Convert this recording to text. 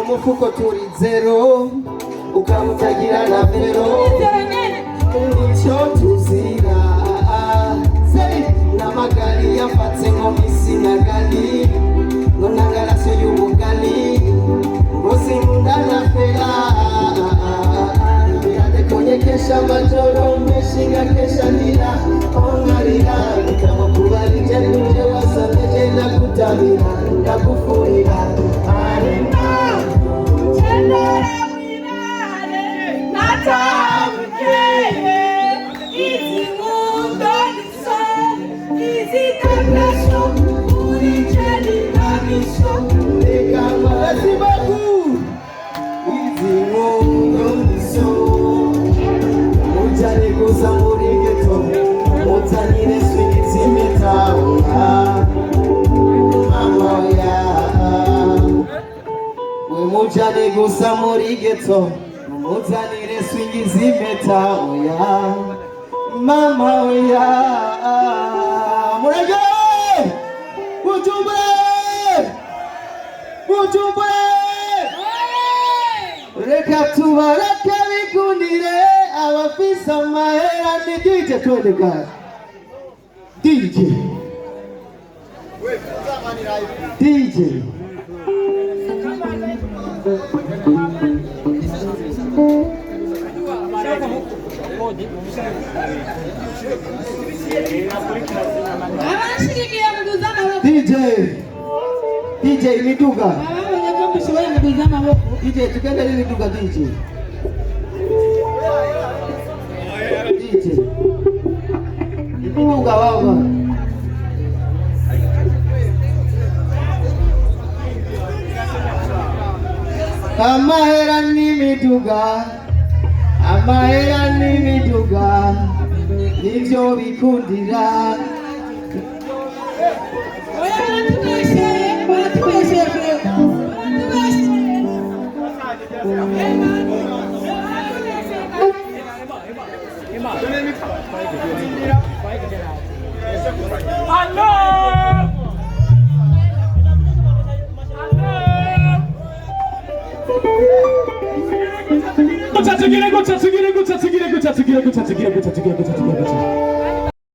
mufuko turi zero ukamutagira na vero nicyo tuzira n'amagari yafatse nko misina gali ngo ntagarase y'umugali ngo sinkunda na fera konyekesha majoro meshinga kesha nira ongarira nikamukubalije nuje wasameje na kutabira ndakufurira arena chendera mwirare natamukeye izi mundo niso izi kanasho uri jeni namisho reka marazibagu izi mundo niso gusa muri geto mutanire swingi zimetawa mama ya we mujane gusa muri geto mutanire swingi zimetawa mama ya murage Bujumbura reka tubareke bikundire abafisa amahera ni DJ twende guys DJ DJ miduga DJ tukenda ile miduga DJ miduga wao amahera ni miduga nivyo bikundira Go,